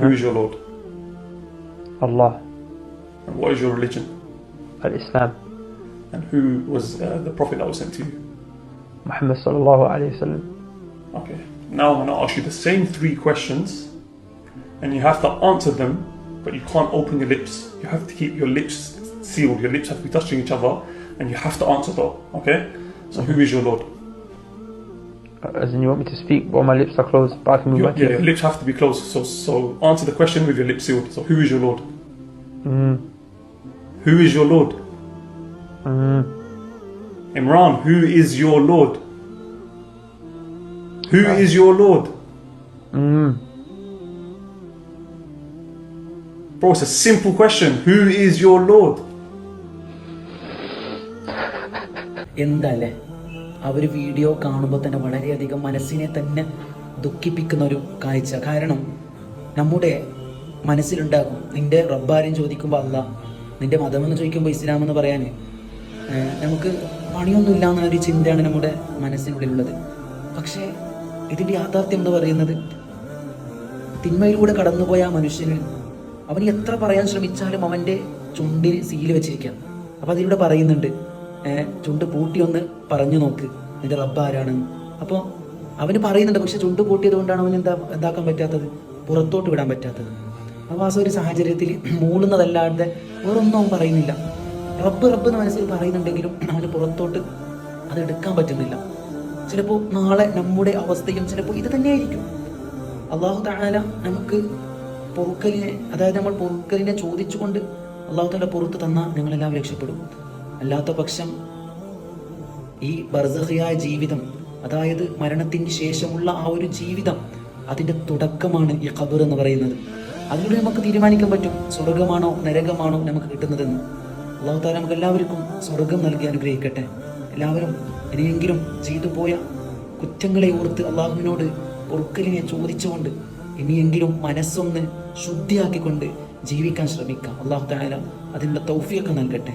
Who is your Lord? Allah. And what is your religion? Al-Islam. And who was the Prophet that was sent to you? Muhammad sallallahu alayhi wa sallam. Okay. Now I'm going to ask you the same 3 questions, and you have to answer them, but you can't open your lips. You have to keep your lips sealed. Your lips have to be touching each other, and you have to answer though. Okay? So who is your Lord? As in, you want me to speak while my lips are closed, but I can move my Your lips have to be closed. So answer the question with your lips sealed. So who is your Lord? Who is your Lord? Imran, who is your Lord? Who is your Lord? Bro, it's a simple question. Who is your Lord? എന്തല്ലേ ആ ഒരു video കാണുമ്പോൾ തന്നെ വളരെയധികം മനസ്സിനെ തന്നെ ദുഃഖിപ്പിക്കുന്ന ഒരു കാഴ്ച. കാരണം നമ്മുടെ മനസ്സിലുണ്ടാകും, നിന്റെ റബ്ബാരും ചോദിക്കുമ്പോൾ അല്ലാഹ്, നിന്റെ മതമെന്ന് ചോദിക്കുമ്പോൾ ഇസ്ലാം എന്ന് പറയാൻ നമുക്ക് പണിയൊന്നുമില്ല എന്നൊരു ചിന്തയാണ് നമ്മുടെ മനസ്സിനുള്ളിലുള്ളത്. പക്ഷേ ഇതിൻ്റെ യാഥാർത്ഥ്യം എന്ന് പറയുന്നത്, തിന്മയിലൂടെ കടന്നുപോയ ആ മനുഷ്യന് അവന് എത്ര പറയാൻ ശ്രമിച്ചാലും അവൻ്റെ ചുണ്ടിൽ സീല് വെച്ചിരിക്കാം. അപ്പോൾ അതിലൂടെ പറയുന്നുണ്ട്, ചുണ്ട് പൂട്ടിയൊന്ന് പറഞ്ഞു നോക്ക് നിന്റെ റബ്ബ് ആരാണെന്ന്. അപ്പോൾ അവന് പറയുന്നുണ്ട്, പക്ഷെ ചുണ്ട് പൂട്ടിയത് കൊണ്ടാണ് അവന് എന്താക്കാൻ പറ്റാത്തത്, പുറത്തോട്ട് വിടാൻ പറ്റാത്തത്. അപ്പോൾ ആ ഒരു സാഹചര്യത്തിൽ മൂളുന്നതല്ലാതെ വേറൊന്നും അവൻ പറയുന്നില്ല. റബ്ബ് റബ്ബ് എന്ന് മനസ്സിൽ പറയുന്നുണ്ടെങ്കിലും അവന് പുറത്തോട്ട് അത് എടുക്കാൻ പറ്റുന്നില്ല. ചിലപ്പോൾ നാളെ നമ്മുടെ അവസ്ഥയും ചിലപ്പോൾ ഇത് തന്നെയായിരിക്കും. അള്ളാഹു തആല നമുക്ക് പൊറുക്കലിനെ, അതായത് നമ്മൾ പൊറുക്കലിനെ ചോദിച്ചുകൊണ്ട് അള്ളാഹു തആല പുറത്ത് തന്നാൽ ഞങ്ങളെല്ലാം രക്ഷപ്പെടും. അല്ലാത്ത പക്ഷം ഈ ബർസഖിയായ ജീവിതം, അതായത് മരണത്തിന് ശേഷമുള്ള ആ ഒരു ജീവിതം, അതിൻ്റെ തുടക്കമാണ് ഈ ഖബർ എന്ന് പറയുന്നത്. അതിലൂടെ നമുക്ക് തീരുമാനിക്കാൻ പറ്റും സ്വർഗമാണോ നരകമാണോ നമുക്ക് കിട്ടുന്നതെന്ന്. അല്ലാഹു തആല നമുക്ക് എല്ലാവർക്കും സ്വർഗം നൽകി അനുഗ്രഹിക്കട്ടെ. എല്ലാവരും ഇനിയെങ്കിലും ചെയ്തു പോയ കുറ്റങ്ങളെ ഓർത്ത് അള്ളാഹുവിനോട് പൊറുക്കലിനെ ചോദിച്ചുകൊണ്ട് ഇനിയെങ്കിലും മനസ്സൊന്ന് ശുദ്ധിയാക്കിക്കൊണ്ട് ജീവിക്കാൻ ശ്രമിക്കാം. അല്ലാഹു തആല അതിനുള്ള തൗഫീഖ് നൽകട്ടെ.